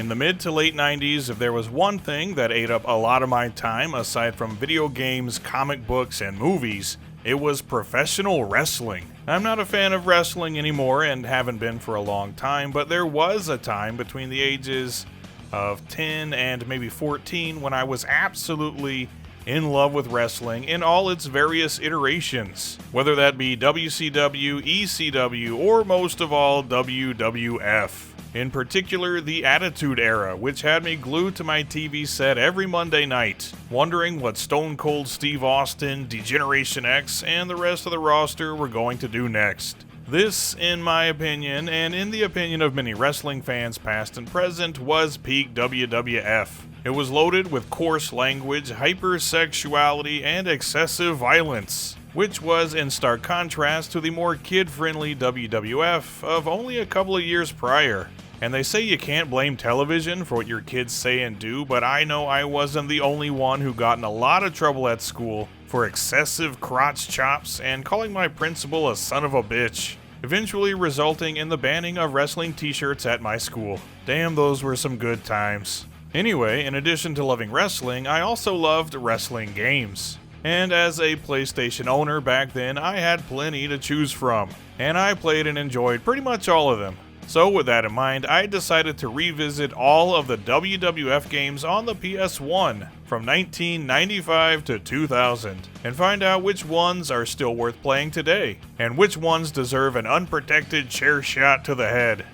In the mid to late 90s, if there was one thing that ate up a lot of my time aside from video games, comic books, and movies, it was professional wrestling. I'm not a fan of wrestling anymore and haven't been for a long time, but there was a time between the ages of 10 and maybe 14 when I was absolutely in love with wrestling in all its various iterations, whether that be WCW, ECW, or most of all WWF. In particular, the Attitude Era, which had me glued to my TV set every Monday night, wondering what Stone Cold Steve Austin, Degeneration X, and the rest of the roster were going to do next. This, in my opinion, and in the opinion of many wrestling fans past and present, was peak WWF. It was loaded with coarse language, hypersexuality, and excessive violence, which was in stark contrast to the more kid-friendly WWF of only a couple of years prior. And they say you can't blame television for what your kids say and do, but I know I wasn't the only one who got in a lot of trouble at school for excessive crotch chops and calling my principal a son of a bitch, eventually resulting in the banning of wrestling t-shirts at my school. Damn, those were some good times. Anyway, in addition to loving wrestling, I also loved wrestling games. And as a PlayStation owner back then, I had plenty to choose from, and I played and enjoyed pretty much all of them. So with that in mind, I decided to revisit all of the WWF games on the PS1 from 1995 to 2000, and find out which ones are still worth playing today, and which ones deserve an unprotected chair shot to the head.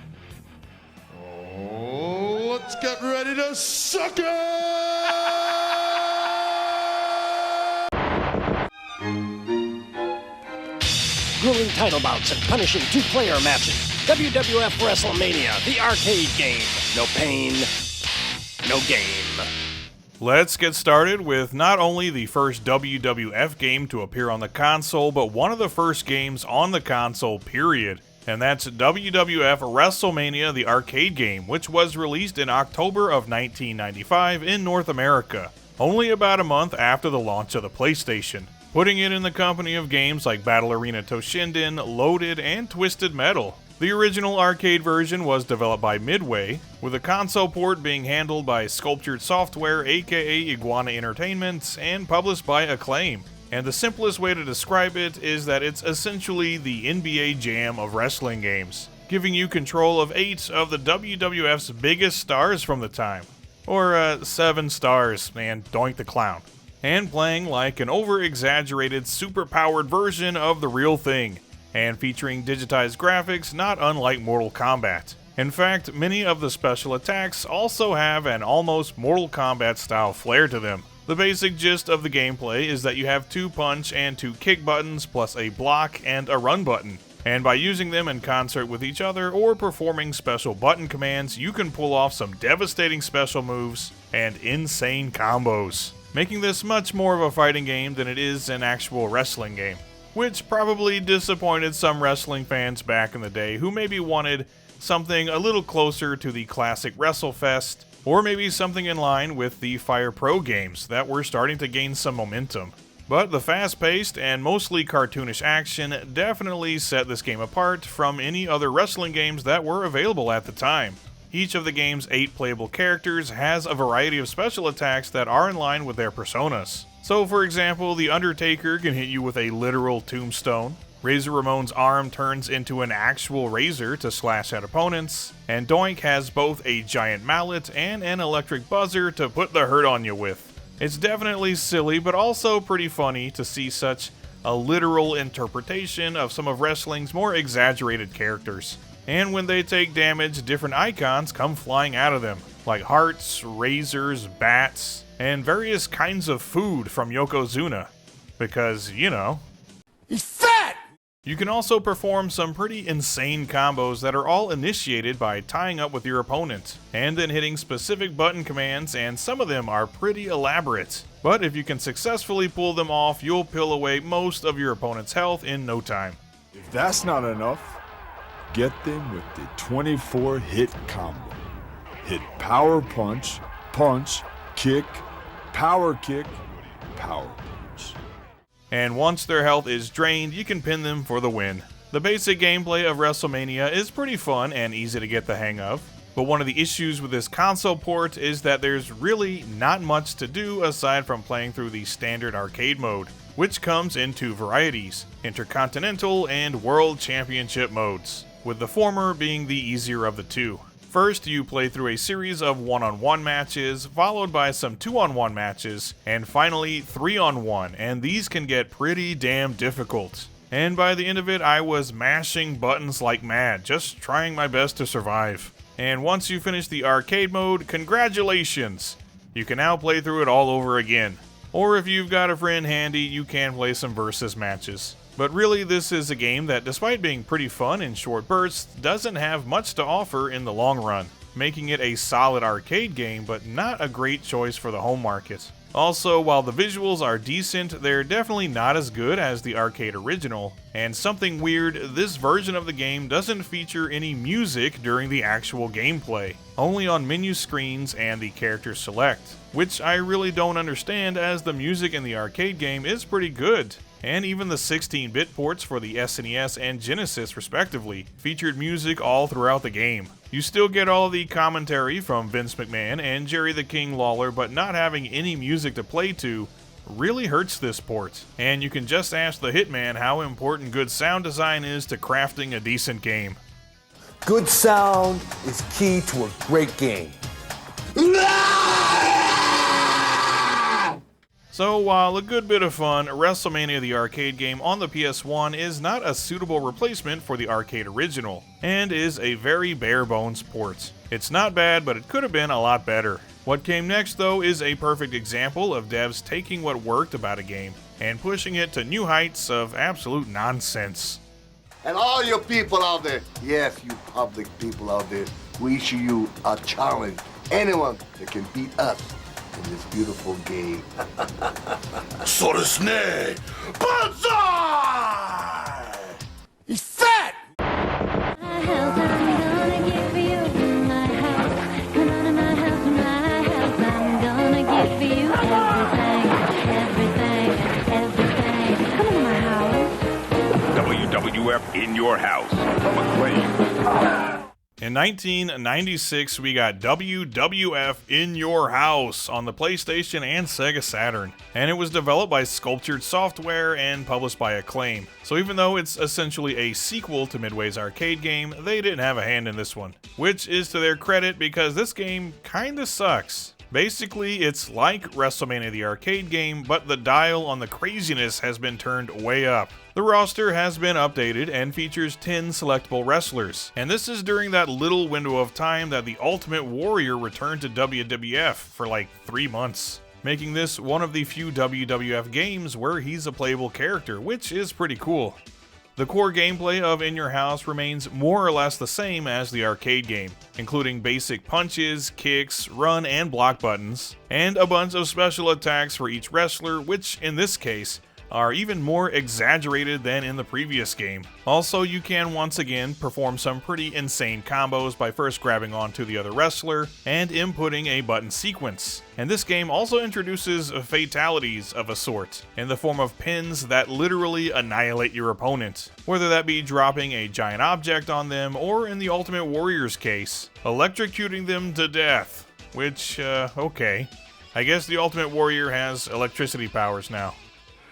Oh, let's get ready to suck it! Grueling title bouts and punishing two-player matches. WWF WrestleMania, the arcade game. No pain, no game. Let's get started with not only the first WWF game to appear on the console, but one of the first games on the console, period. And that's WWF WrestleMania, the arcade game, which was released in October of 1995 in North America, only about a month after the launch of the PlayStation, putting it in the company of games like Battle Arena Toshinden, Loaded, and Twisted Metal. The original arcade version was developed by Midway, with a console port being handled by Sculptured Software aka Iguana Entertainment, and published by Acclaim. And the simplest way to describe it is that it's essentially the NBA Jam of wrestling games, giving you control of 8 of the WWF's biggest stars from the time. Or 7 stars, and Doink the Clown. And playing like an over-exaggerated, super-powered version of the real thing, and featuring digitized graphics not unlike Mortal Kombat. In fact, many of the special attacks also have an almost Mortal Kombat style flair to them. The basic gist of the gameplay is that you have 2 punch and 2 kick buttons plus a block and a run button. And by using them in concert with each other or performing special button commands, you can pull off some devastating special moves and insane combos, making this much more of a fighting game than it is an actual wrestling game, which probably disappointed some wrestling fans back in the day who maybe wanted something a little closer to the classic WrestleFest, or maybe something in line with the Fire Pro games that were starting to gain some momentum. But the fast-paced and mostly cartoonish action definitely set this game apart from any other wrestling games that were available at the time. Each of the game's 8 playable characters has a variety of special attacks that are in line with their personas. So for example, The Undertaker can hit you with a literal tombstone, Razor Ramon's arm turns into an actual razor to slash at opponents, and Doink has both a giant mallet and an electric buzzer to put the hurt on you with. It's definitely silly, but also pretty funny to see such a literal interpretation of some of wrestling's more exaggerated characters. And when they take damage, different icons come flying out of them, like hearts, razors, bats, and various kinds of food from Yokozuna. Because, you know, He's fat! You can also perform some pretty insane combos that are all initiated by tying up with your opponent, and then hitting specific button commands, and some of them are pretty elaborate. But if you can successfully pull them off, you'll peel away most of your opponent's health in no time. If that's not enough, get them with the 24 hit combo. Hit power punch, punch, kick, power kick, power punch. And once their health is drained, you can pin them for the win. The basic gameplay of WrestleMania is pretty fun and easy to get the hang of. But one of the issues with this console port is that there's really not much to do aside from playing through the standard arcade mode, which comes in two varieties, Intercontinental and World Championship modes, with the former being the easier of the two. First, you play through a series of 1-on-1 matches, followed by some 2-on-1 matches, and finally 3-on-1, and these can get pretty damn difficult. And by the end of it, I was mashing buttons like mad, just trying my best to survive. And once you finish the arcade mode, congratulations! You can now play through it all over again. Or if you've got a friend handy, you can play some versus matches. But really, this is a game that, despite being pretty fun in short bursts, doesn't have much to offer in the long run, making it a solid arcade game, but not a great choice for the home market. Also, while the visuals are decent, they're definitely not as good as the arcade original, and something weird, this version of the game doesn't feature any music during the actual gameplay, only on menu screens and the character select, which I really don't understand as the music in the arcade game is pretty good. And even the 16-bit ports for the SNES and Genesis respectively featured music all throughout the game. You still get all of the commentary from Vince McMahon and Jerry the King Lawler, but not having any music to play to really hurts this port. And you can just ask the Hitman how important good sound design is to crafting a decent game. Good sound is key to a great game. So while a good bit of fun, WrestleMania the arcade game on the PS1 is not a suitable replacement for the arcade original, and is a very bare bones port. It's not bad, but it could have been a lot better. What came next though is a perfect example of devs taking what worked about a game, and pushing it to new heights of absolute nonsense. And all you people out there, yes, you public people out there, we issue you a challenge. Anyone that can beat us in this beautiful game. Sorry, Banzai! He's fat! WWF in your house. McLean. In 1996, we got WWF in your house on the PlayStation and Sega Saturn, and it was developed by Sculptured Software and published by Acclaim. So even though it's essentially a sequel to Midway's arcade game, they didn't have a hand in this one, which is to their credit because this game kinda sucks. Basically, it's like WrestleMania the arcade game, but the dial on the craziness has been turned way up. The roster has been updated and features 10 selectable wrestlers, and this is during that little window of time that the Ultimate Warrior returned to WWF for like 3 months, making this one of the few WWF games where he's a playable character, which is pretty cool. The core gameplay of In Your House remains more or less the same as the arcade game, including basic punches, kicks, run and block buttons, and a bunch of special attacks for each wrestler, which in this case are even more exaggerated than in the previous game. Also, you can once again perform some pretty insane combos by first grabbing onto the other wrestler and inputting a button sequence. And this game also introduces fatalities of a sort, in the form of pins that literally annihilate your opponent, whether that be dropping a giant object on them or, in the Ultimate Warrior's case, electrocuting them to death. Which, okay. I guess the Ultimate Warrior has electricity powers now.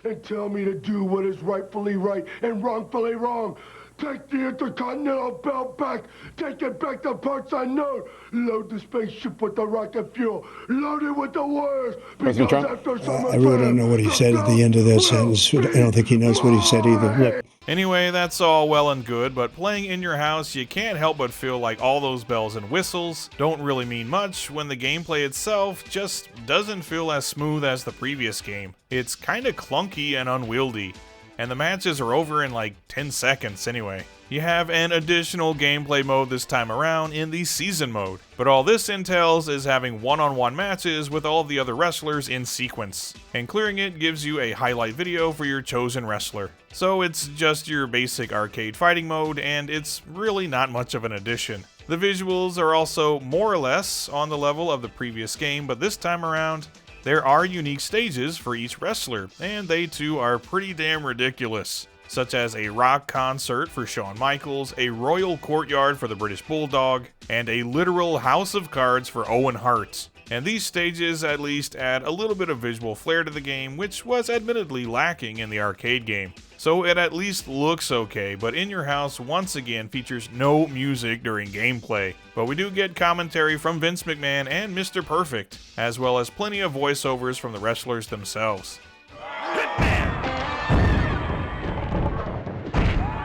And tell me to do what is rightfully right and wrongfully wrong. Take the Intercontinental belt back. Take it back to parts unknown. Load the spaceship with the rocket fuel. Load it with the wires. Because after I really don't know what he said at the end of that sentence. I don't think he knows what he said either. Look. Anyway, that's all well and good, but playing In Your House, you can't help but feel like all those bells and whistles don't really mean much when the gameplay itself just doesn't feel as smooth as the previous game. It's kinda clunky and unwieldy, and the matches are over in like 10 seconds anyway. You have an additional gameplay mode this time around in the season mode, but all this entails is having one-on-one matches with all of the other wrestlers in sequence, and clearing it gives you a highlight video for your chosen wrestler. So it's just your basic arcade fighting mode, and it's really not much of an addition. The visuals are also more or less on the level of the previous game, but this time around, there are unique stages for each wrestler, and they too are pretty damn ridiculous. such as a rock concert for Shawn Michaels, a royal courtyard for the British Bulldog, and a literal house of cards for Owen Hart. And these stages at least add a little bit of visual flair to the game, which was admittedly lacking in the arcade game. So it at least looks okay, but In Your House once again features no music during gameplay. But we do get commentary from Vince McMahon and Mr. Perfect, as well as plenty of voiceovers from the wrestlers themselves.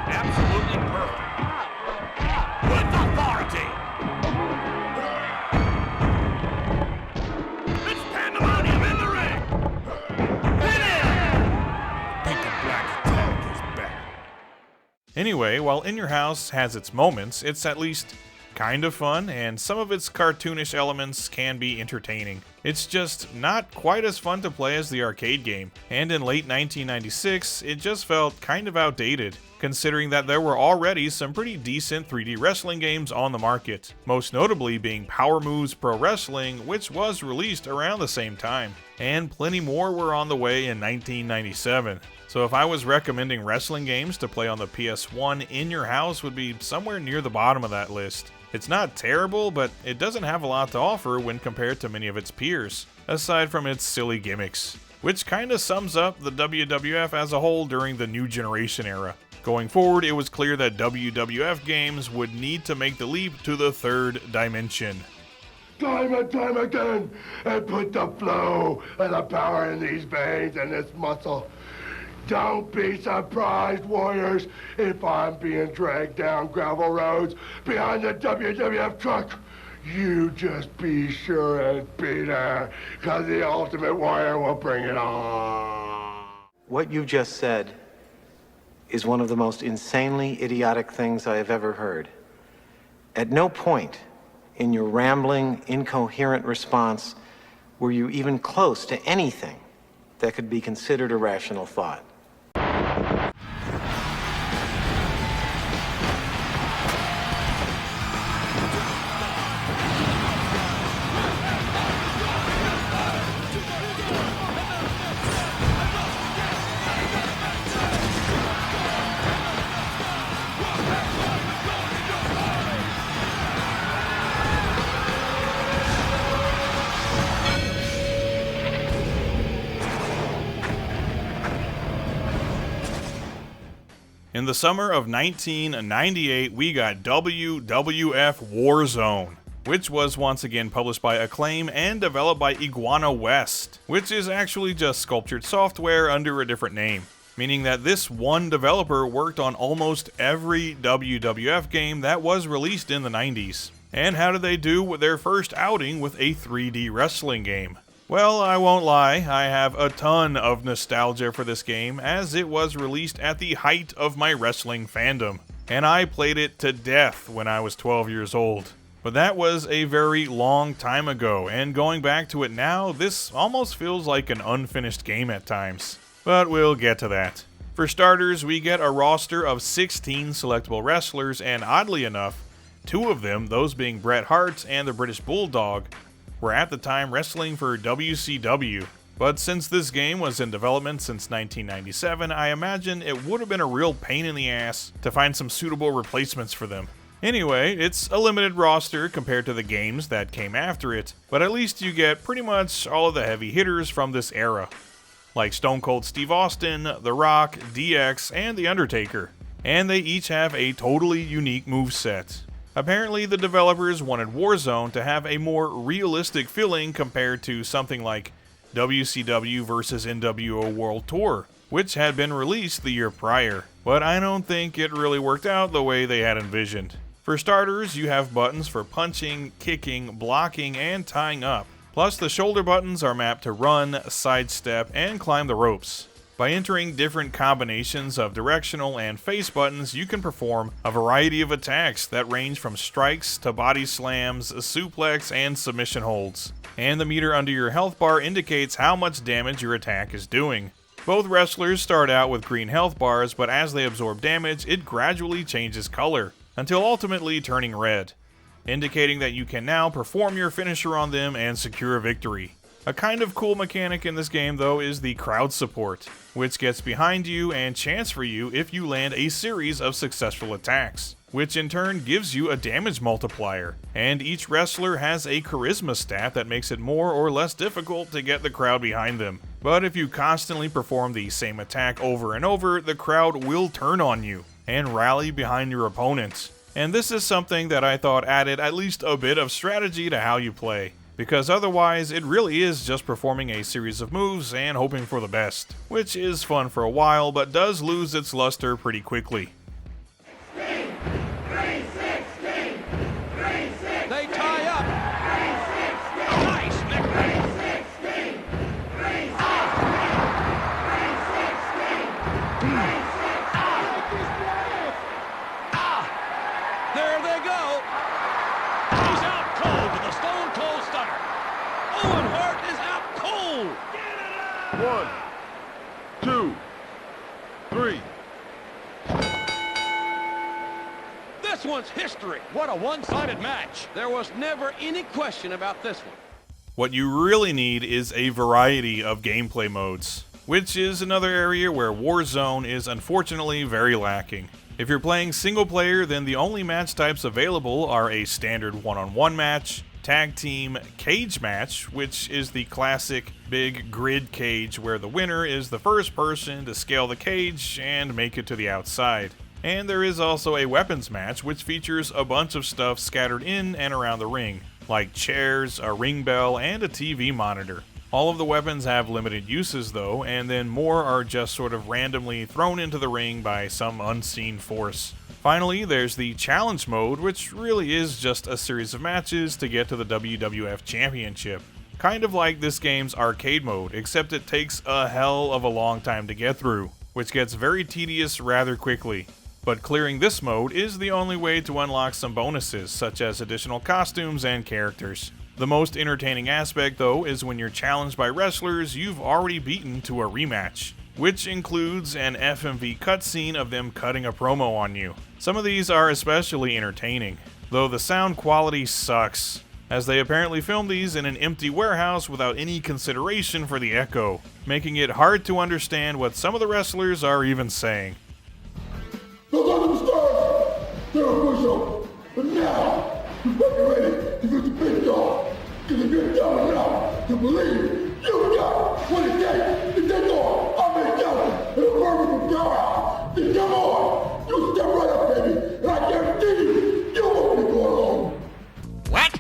Absolutely perfect. With authority. It's pandemonium in the ring. Hit it! Pink and black attack is back. Anyway, while In Your House has its moments, it's at least kind of fun, and some of its cartoonish elements can be entertaining. It's just not quite as fun to play as the arcade game, and in late 1996, it just felt kind of outdated, considering that there were already some pretty decent 3D wrestling games on the market, most notably being Power Moves Pro Wrestling, which was released around the same time, and plenty more were on the way in 1997. So if I was recommending wrestling games to play on the PS1, In Your House would be somewhere near the bottom of that list. It's not terrible, but it doesn't have a lot to offer when compared to many of its peers, aside from its silly gimmicks, which kinda sums up the WWF as a whole during the New Generation era. Going forward, it was clear that WWF games would need to make the leap to the third dimension. Time and time again, and put the flow and the power in these veins and this muscle. Don't be surprised, warriors, if I'm being dragged down gravel roads behind the WWF truck. You just be sure and be there, because the Ultimate Warrior will bring it on. What you just said is one of the most insanely idiotic things I have ever heard. At no point in your rambling, incoherent response were you even close to anything that could be considered a rational thought. In the summer of 1998, we got WWF Warzone, which was once again published by Acclaim and developed by Iguana West, which is actually just sculptured software under a different name, meaning that this one developer worked on almost every WWF game that was released in the 90s. And how did they do with their first outing with a 3D wrestling game? Well, I won't lie, I have a ton of nostalgia for this game, as it was released at the height of my wrestling fandom, and I played it to death when I was 12 years old. But that was a very long time ago, and going back to it now, this almost feels like an unfinished game at times. But we'll get to that. For starters, we get a roster of 16 selectable wrestlers, and oddly enough, two of them, those being Bret Hart and the British Bulldog, were at the time wrestling for WCW, but since this game was in development since 1997, I imagine it would have been a real pain in the ass to find some suitable replacements for them. Anyway, it's a limited roster compared to the games that came after it, but at least you get pretty much all of the heavy hitters from this era, like Stone Cold Steve Austin, The Rock, DX, and The Undertaker, and they each have a totally unique moveset. Apparently, the developers wanted Warzone to have a more realistic feeling compared to something like WCW vs. NWO World Tour, which had been released the year prior, but I don't think it really worked out the way they had envisioned. For starters, you have buttons for punching, kicking, blocking, and tying up. Plus, the shoulder buttons are mapped to run, sidestep, and climb the ropes. By entering different combinations of directional and face buttons, you can perform a variety of attacks that range from strikes to body slams, suplex, and submission holds. And the meter under your health bar indicates how much damage your attack is doing. Both wrestlers start out with green health bars, but as they absorb damage, it gradually changes color, until ultimately turning red, indicating that you can now perform your finisher on them and secure a victory. A kind of cool mechanic in this game though is the crowd support, which gets behind you and chants for you if you land a series of successful attacks, which in turn gives you a damage multiplier, and each wrestler has a charisma stat that makes it more or less difficult to get the crowd behind them. But if you constantly perform the same attack over and over, the crowd will turn on you and rally behind your opponents. And this is something that I thought added at least a bit of strategy to how you play, because otherwise it really is just performing a series of moves and hoping for the best, which is fun for a while but does lose its luster pretty quickly. They tie up. Nice, Nick. There they go. He's out cold with a stone cold stunner. Weinhart is out cold. 1, 2, 3. This one's history. What a one-sided match. There was never any question about this one. What you really need is a variety of gameplay modes, which is another area where Warzone is unfortunately very lacking. If you're playing single player, then the only match types available are a standard one-on-one match, tag team cage match, which is the classic big grid cage where the winner is the first person to scale the cage and make it to the outside. And there is also a weapons match, which features a bunch of stuff scattered in and around the ring, like chairs, a ring bell, and a TV monitor. All of the weapons have limited uses though, and then more are just sort of randomly thrown into the ring by some unseen force. Finally, there's the challenge mode, which really is just a series of matches to get to the WWF Championship. Kind of like this game's arcade mode, except it takes a hell of a long time to get through, which gets very tedious rather quickly. But clearing this mode is the only way to unlock some bonuses, such as additional costumes and characters. The most entertaining aspect though is when you're challenged by wrestlers you've already beaten to a rematch, which includes an FMV cutscene of them cutting a promo on you. Some of these are especially entertaining, though the sound quality sucks, as they apparently filmed these in an empty warehouse without any consideration for the echo, making it hard to understand what some of the wrestlers are even saying. Those are the stars! They're official! But now, you fucking ready to get the big dog! Because if you're dumb enough to believe you got what it takes to take on Ahmed Johnson in a perfect powerhouse, then come on! You step right up, baby, and I guarantee you won't be going alone! What?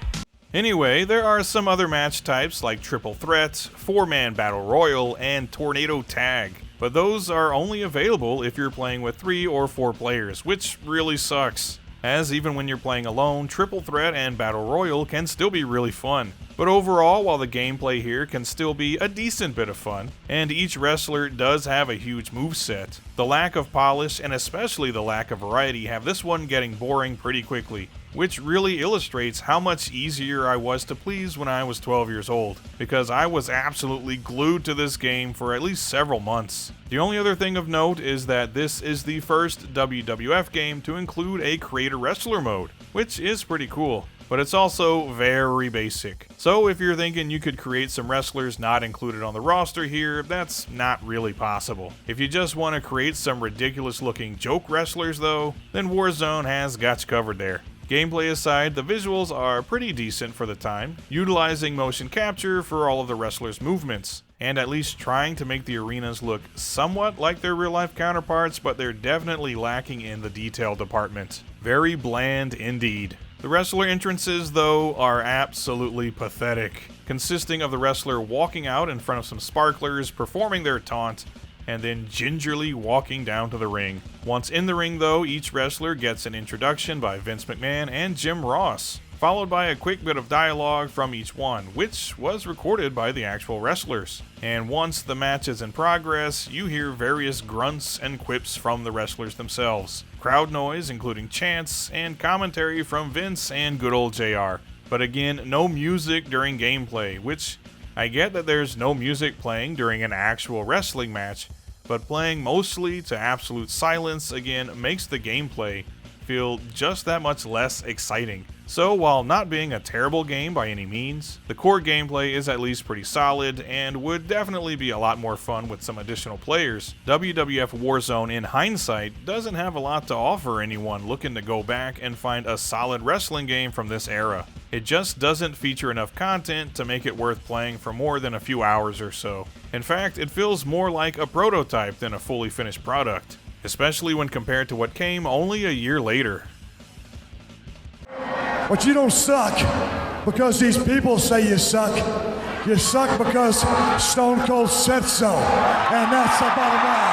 Anyway, there are some other match types like Triple Threat, 4-Man Battle Royal, and Tornado Tag. But those are only available if you're playing with 3 or 4 players, which really sucks, as even when you're playing alone, Triple Threat and Battle Royal can still be really fun. But overall, while the gameplay here can still be a decent bit of fun, and each wrestler does have a huge moveset, the lack of polish and especially the lack of variety have this one getting boring pretty quickly, which really illustrates how much easier I was to please when I was 12 years old, because I was absolutely glued to this game for at least several months. The only other thing of note is that this is the first WWF game to include a creator-wrestler mode, which is pretty cool, but it's also very basic. So if you're thinking you could create some wrestlers not included on the roster here, that's not really possible. If you just want to create some ridiculous looking joke wrestlers though, then Warzone has got you covered there. Gameplay aside, the visuals are pretty decent for the time, utilizing motion capture for all of the wrestlers' movements, and at least trying to make the arenas look somewhat like their real-life counterparts, but they're definitely lacking in the detail department. Very bland indeed. The wrestler entrances, though, are absolutely pathetic, consisting of the wrestler walking out in front of some sparklers, performing their taunt, and then gingerly walking down to the ring. Once in the ring though, each wrestler gets an introduction by Vince McMahon and Jim Ross, followed by a quick bit of dialogue from each one, which was recorded by the actual wrestlers. And once the match is in progress, you hear various grunts and quips from the wrestlers themselves, crowd noise including chants, and commentary from Vince and good old JR. But again, no music during gameplay, which I get that there's no music playing during an actual wrestling match, but playing mostly to absolute silence again makes the gameplay feel just that much less exciting. So while not being a terrible game by any means, the core gameplay is at least pretty solid and would definitely be a lot more fun with some additional players. WWF Warzone in hindsight doesn't have a lot to offer anyone looking to go back and find a solid wrestling game from this era. It just doesn't feature enough content to make it worth playing for more than a few hours or so. In fact, it feels more like a prototype than a fully finished product, especially when compared to what came only a year later. But you don't suck because these people say you suck. You suck because Stone Cold said so. And that's the bottom line.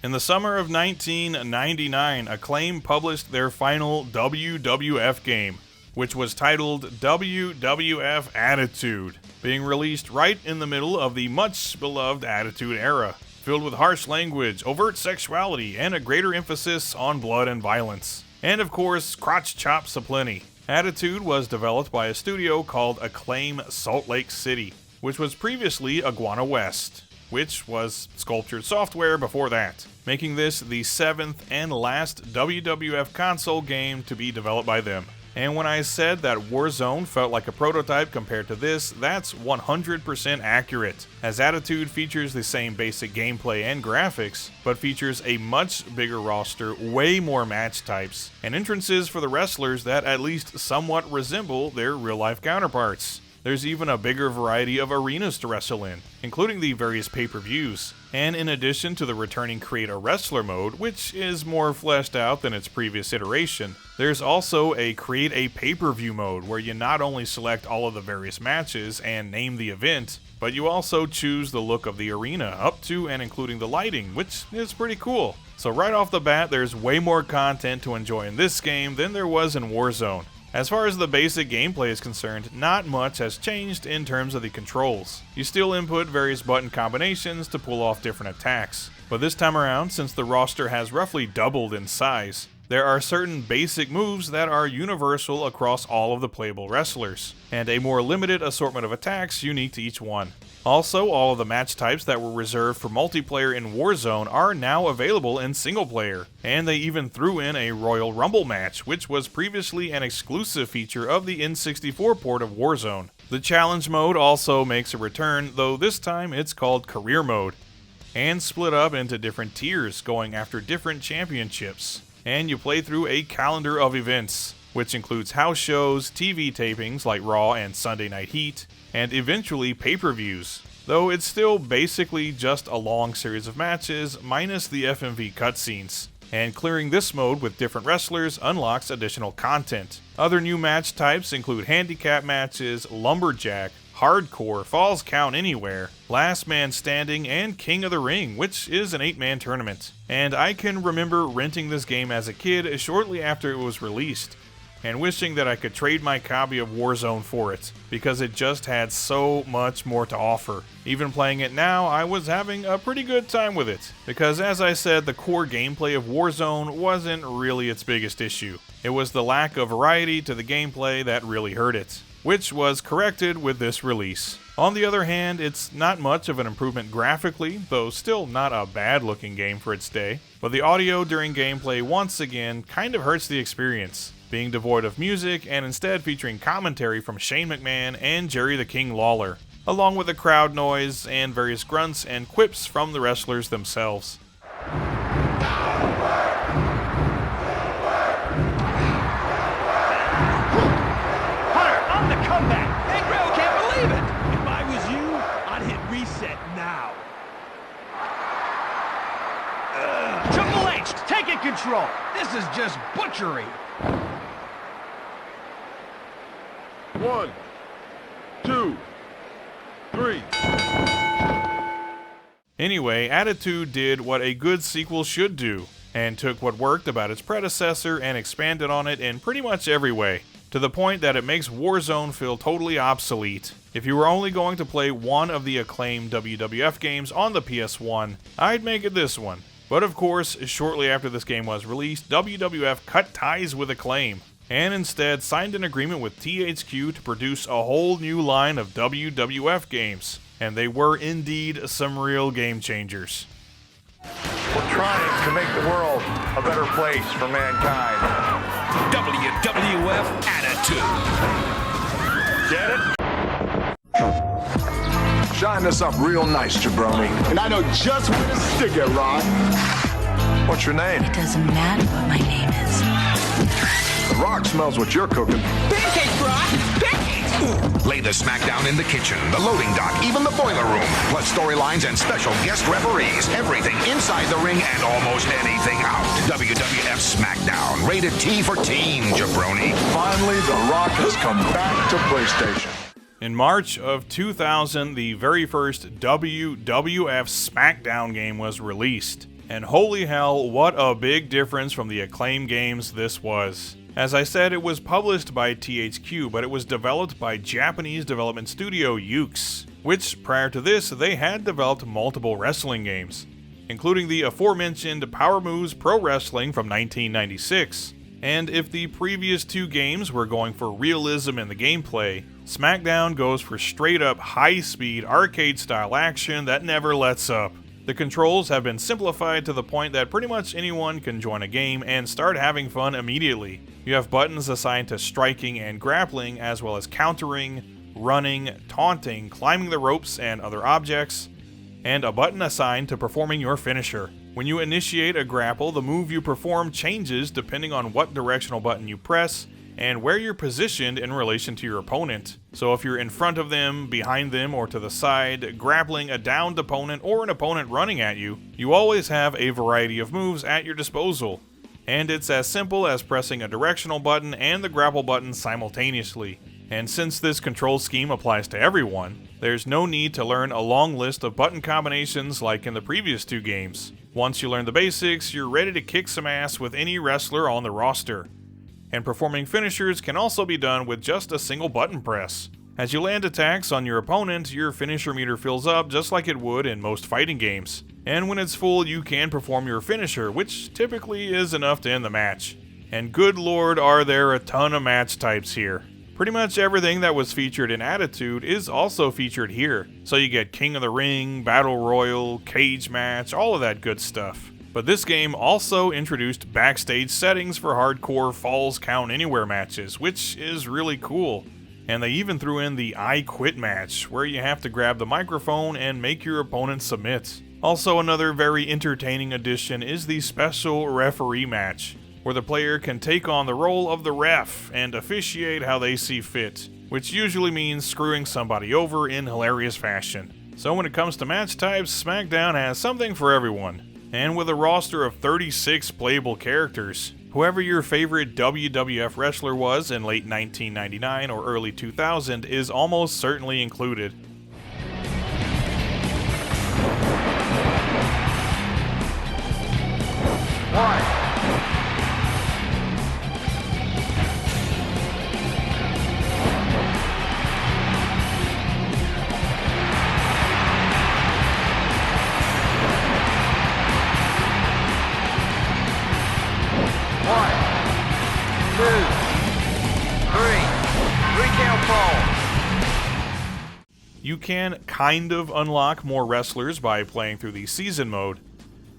In the summer of 1999, Acclaim published their final WWF game, which was titled WWF Attitude, being released right in the middle of the much beloved Attitude era, filled with harsh language, overt sexuality, and a greater emphasis on blood and violence. And of course, crotch chops aplenty. Attitude was developed by a studio called Acclaim Salt Lake City, which was previously Iguana West, which was Sculptured Software before that, making this the 7th and last WWF console game to be developed by them. And when I said that Warzone felt like a prototype compared to this, that's 100% accurate, as Attitude features the same basic gameplay and graphics, but features a much bigger roster, way more match types, and entrances for the wrestlers that at least somewhat resemble their real-life counterparts. There's even a bigger variety of arenas to wrestle in, including the various pay-per-views. And in addition to the returning Create a Wrestler mode, which is more fleshed out than its previous iteration, there's also a Create a Pay-per-view mode where you not only select all of the various matches and name the event, but you also choose the look of the arena, up to and including the lighting, which is pretty cool. So right off the bat, there's way more content to enjoy in this game than there was in Warzone. As far as the basic gameplay is concerned, not much has changed in terms of the controls. You still input various button combinations to pull off different attacks, but this time around, since the roster has roughly doubled in size, there are certain basic moves that are universal across all of the playable wrestlers, and a more limited assortment of attacks unique to each one. Also, all of the match types that were reserved for multiplayer in Warzone are now available in single player, and they even threw in a Royal Rumble match, which was previously an exclusive feature of the N64 port of Warzone. The challenge mode also makes a return, though this time it's called Career Mode, and split up into different tiers going after different championships. And you play through a calendar of events, which includes house shows, TV tapings like Raw and Sunday Night Heat, and eventually pay-per-views, though it's still basically just a long series of matches minus the FMV cutscenes. And clearing this mode with different wrestlers unlocks additional content. Other new match types include handicap matches, lumberjack, hardcore, falls count anywhere, last man standing, and King of the Ring, which is an 8-man tournament. And I can remember renting this game as a kid shortly after it was released, and wishing that I could trade my copy of Warzone for it, because it just had so much more to offer. Even playing it now, I was having a pretty good time with it, because as I said, the core gameplay of Warzone wasn't really its biggest issue. It was the lack of variety to the gameplay that really hurt it, which was corrected with this release. On the other hand, it's not much of an improvement graphically, though still not a bad looking game for its day, but the audio during gameplay once again kind of hurts the experience, being devoid of music and instead featuring commentary from Shane McMahon and Jerry the King Lawler, along with the crowd noise and various grunts and quips from the wrestlers themselves. Control. This is just butchery. 1, 2, 3. Anyway, Attitude did what a good sequel should do, and took what worked about its predecessor and expanded on it in pretty much every way, to the point that it makes Warzone feel totally obsolete. If you were only going to play one of the acclaimed WWF games on the PS1, I'd make it this one. But of course, shortly after this game was released, WWF cut ties with Acclaim, and instead signed an agreement with THQ to produce a whole new line of WWF games. And they were indeed some real game changers. We're trying to make the world a better place for mankind. WWF Attitude. Get it? Shine this up real nice, jabroni. And I know just where to stick it, Rod. What's your name? It doesn't matter what my name is. The Rock smells what you're cooking. Pancakes, Brock! Pancakes! Lay the Smackdown in the kitchen, the loading dock, even the boiler room. Plus storylines and special guest referees. Everything inside the ring and almost anything out. WWF Smackdown. Rated T for teen, jabroni. Finally, The Rock has come back to PlayStation. In March of 2000, the very first WWF Smackdown game was released. And holy hell, what a big difference from the Acclaim games this was. As I said, it was published by THQ, but it was developed by Japanese development studio Yuke's, which prior to this, they had developed multiple wrestling games, including the aforementioned Power Moves Pro Wrestling from 1996. And if the previous two games were going for realism in the gameplay, Smackdown goes for straight up high-speed arcade-style action that never lets up. The controls have been simplified to the point that pretty much anyone can join a game and start having fun immediately. You have buttons assigned to striking and grappling, as well as countering, running, taunting, climbing the ropes and other objects, and a button assigned to performing your finisher. When you initiate a grapple, the move you perform changes depending on what directional button you press and where you're positioned in relation to your opponent. So if you're in front of them, behind them, or to the side, grappling a downed opponent or an opponent running at you, you always have a variety of moves at your disposal. And it's as simple as pressing a directional button and the grapple button simultaneously. And since this control scheme applies to everyone, there's no need to learn a long list of button combinations like in the previous two games. Once you learn the basics, you're ready to kick some ass with any wrestler on the roster. And performing finishers can also be done with just a single button press. As you land attacks on your opponent, your finisher meter fills up just like it would in most fighting games. And when it's full, you can perform your finisher, which typically is enough to end the match. And good lord, are there a ton of match types here. Pretty much everything that was featured in Attitude is also featured here. So you get King of the Ring, Battle Royal, Cage Match, all of that good stuff. But this game also introduced backstage settings for hardcore Falls Count Anywhere matches, which is really cool. And they even threw in the I Quit match, where you have to grab the microphone and make your opponent submit. Also, another very entertaining addition is the special referee match, where the player can take on the role of the ref and officiate how they see fit, which usually means screwing somebody over in hilarious fashion. So when it comes to match types, SmackDown has something for everyone. And with a roster of 36 playable characters, whoever your favorite WWF wrestler was in late 1999 or early 2000 is almost certainly included. You can kind of unlock more wrestlers by playing through the season mode,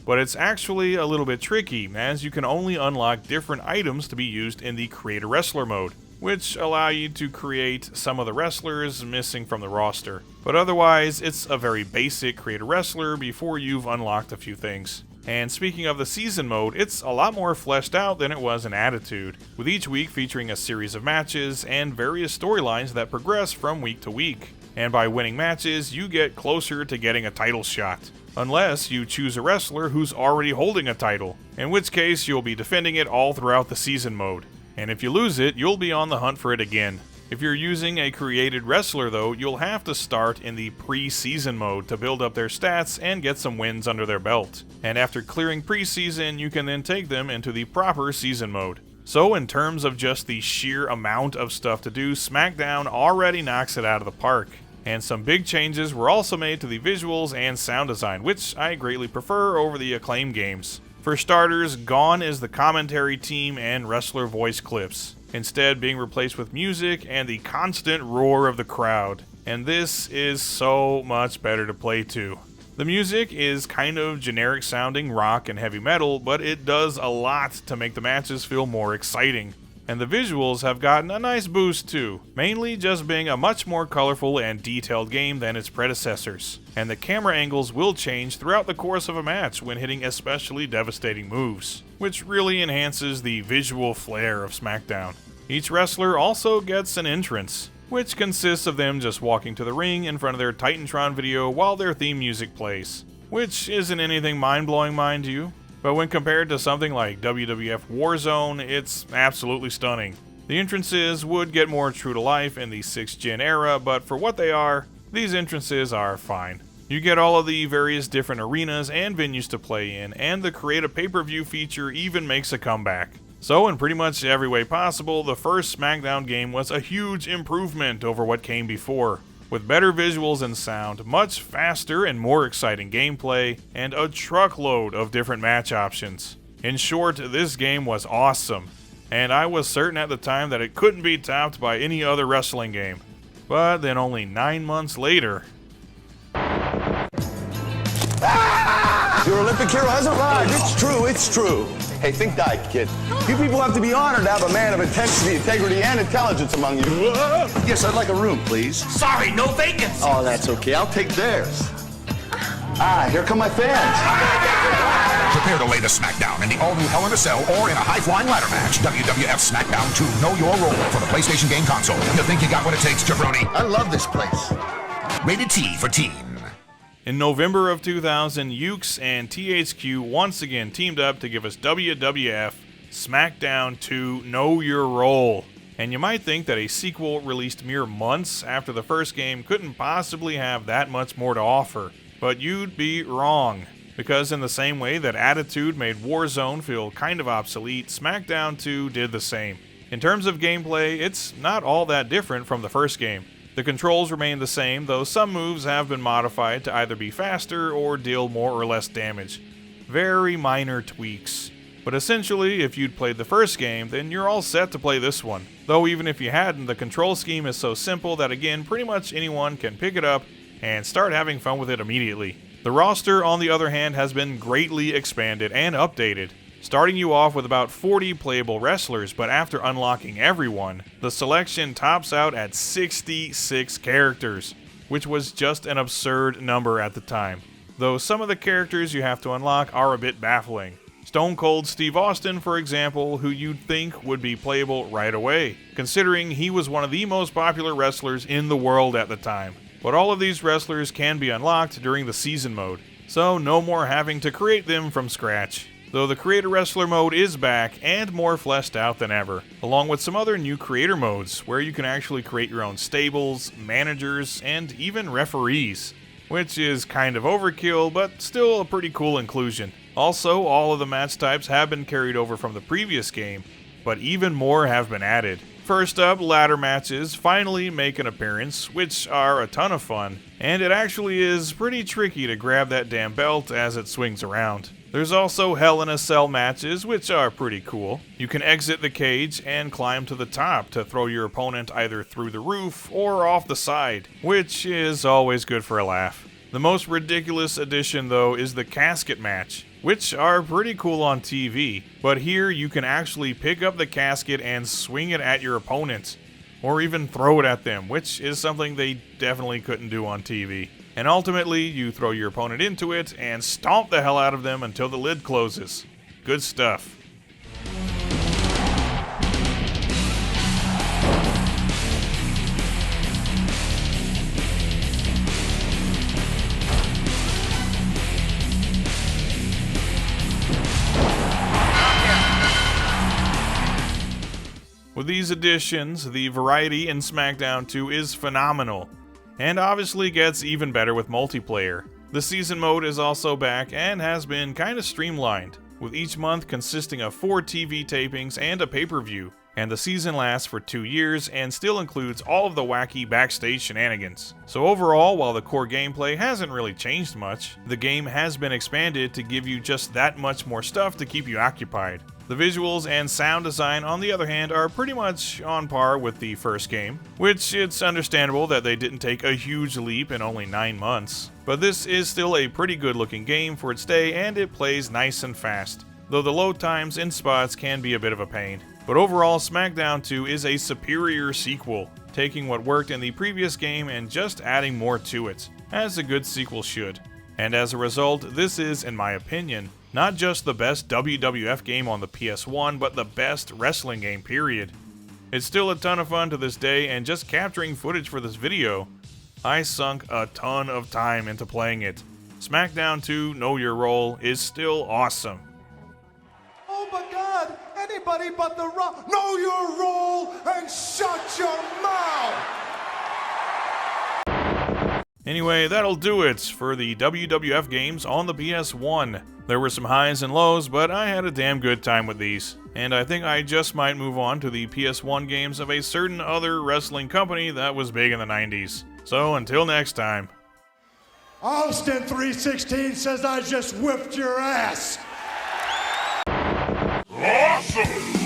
but it's actually a little bit tricky, as you can only unlock different items to be used in the Create a Wrestler mode, which allow you to create some of the wrestlers missing from the roster. But otherwise, it's a very basic Create a Wrestler before you've unlocked a few things. And speaking of the season mode, it's a lot more fleshed out than it was in Attitude, with each week featuring a series of matches and various storylines that progress from week to week. And by winning matches, you get closer to getting a title shot. Unless you choose a wrestler who's already holding a title, in which case you'll be defending it all throughout the season mode. And if you lose it, you'll be on the hunt for it again. If you're using a created wrestler though, you'll have to start in the pre-season mode to build up their stats and get some wins under their belt. And after clearing pre-season, you can then take them into the proper season mode. So in terms of just the sheer amount of stuff to do, Smackdown already knocks it out of the park. And some big changes were also made to the visuals and sound design, which I greatly prefer over the Acclaim games. For starters, gone is the commentary team and wrestler voice clips, instead being replaced with music and the constant roar of the crowd. And this is so much better to play to. The music is kind of generic sounding rock and heavy metal, but it does a lot to make the matches feel more exciting. And the visuals have gotten a nice boost too, mainly just being a much more colorful and detailed game than its predecessors. And the camera angles will change throughout the course of a match when hitting especially devastating moves, which really enhances the visual flair of Smackdown. Each wrestler also gets an entrance, which consists of them just walking to the ring in front of their Titantron video while their theme music plays, which isn't anything mind-blowing, mind you. But when compared to something like WWF Warzone, it's absolutely stunning. The entrances would get more true to life in the 6th gen era, but for what they are, these entrances are fine. You get all of the various different arenas and venues to play in, and the create a pay-per-view feature even makes a comeback. So in pretty much every way possible, the first Smackdown game was a huge improvement over what came before, with better visuals and sound, much faster and more exciting gameplay, and a truckload of different match options. In short, this game was awesome, and I was certain at the time that it couldn't be topped by any other wrestling game. But then only 9 months later... Your Olympic hero has arrived. It's true. Hey, think die, kid. You people have to be honored to have a man of intensity, integrity, and intelligence among you. Yes, I'd like a room, please. Sorry, no vacancy. Oh, that's okay. I'll take theirs. Here come my fans. Prepare to lay the Smackdown in the all-new Hell in a Cell or in a high-flying ladder match. WWF Smackdown 2 Know Your Role for the PlayStation game console. You think you got what it takes, jabroni? I love this place. Rated T for teen. In November of 2000, Ukes and THQ once again teamed up to give us WWF Smackdown 2 Know Your Role. And you might think that a sequel released mere months after the first game couldn't possibly have that much more to offer. But you'd be wrong, because in the same way that Attitude made Warzone feel kind of obsolete, Smackdown 2 did the same. In terms of gameplay, it's not all that different from the first game. The controls remain the same, though some moves have been modified to either be faster or deal more or less damage. Very minor tweaks. But essentially, if you'd played the first game, then you're all set to play this one. Though even if you hadn't, the control scheme is so simple that again, pretty much anyone can pick it up and start having fun with it immediately. The roster, on the other hand, has been greatly expanded and updated, starting you off with about 40 playable wrestlers, but after unlocking everyone, the selection tops out at 66 characters, which was just an absurd number at the time. Though some of the characters you have to unlock are a bit baffling. Stone Cold Steve Austin, for example, who you'd think would be playable right away, considering he was one of the most popular wrestlers in the world at the time. But all of these wrestlers can be unlocked during the season mode, so no more having to create them from scratch. Though the Creator Wrestler mode is back and more fleshed out than ever, along with some other new creator modes where you can actually create your own stables, managers, and even referees, which is kind of overkill, but still a pretty cool inclusion. Also, all of the match types have been carried over from the previous game, but even more have been added. First up, ladder matches finally make an appearance, which are a ton of fun, and it actually is pretty tricky to grab that damn belt as it swings around. There's also Hell in a Cell matches, which are pretty cool. You can exit the cage and climb to the top to throw your opponent either through the roof or off the side, which is always good for a laugh. The most ridiculous addition, though, is the casket match, which are pretty cool on TV, but here you can actually pick up the casket and swing it at your opponent, or even throw it at them, which is something they definitely couldn't do on TV. And ultimately, you throw your opponent into it and stomp the hell out of them until the lid closes. Good stuff. With these these additions, the variety in Smackdown 2 is phenomenal, and obviously gets even better with multiplayer. The season mode is also back and has been kinda streamlined, with each month consisting of 4 TV tapings and a pay-per-view, and the season lasts for 2 years and still includes all of the wacky backstage shenanigans. So overall, while the core gameplay hasn't really changed much, the game has been expanded to give you just that much more stuff to keep you occupied. The visuals and sound design, on the other hand, are pretty much on par with the first game, which it's understandable that they didn't take a huge leap in only 9 months. But this is still a pretty good looking game for its day, and it plays nice and fast, though the load times in spots can be a bit of a pain. But overall, Smackdown 2 is a superior sequel, taking what worked in the previous game and just adding more to it, as a good sequel should. And as a result, this is, in my opinion, not just the best WWF game on the PS1, but the best wrestling game, period. It's still a ton of fun to this day, and just capturing footage for this video, I sunk a ton of time into playing it. Smackdown 2 Know Your Role is still awesome. Oh my God! Anybody but the Rock! Know your role and shut your mouth! Anyway, that'll do it for the WWF games on the PS1. There were some highs and lows, but I had a damn good time with these. And I think I just might move on to the PS1 games of a certain other wrestling company that was big in the 90s. So until next time. Austin 316 says I just whipped your ass! Awesome!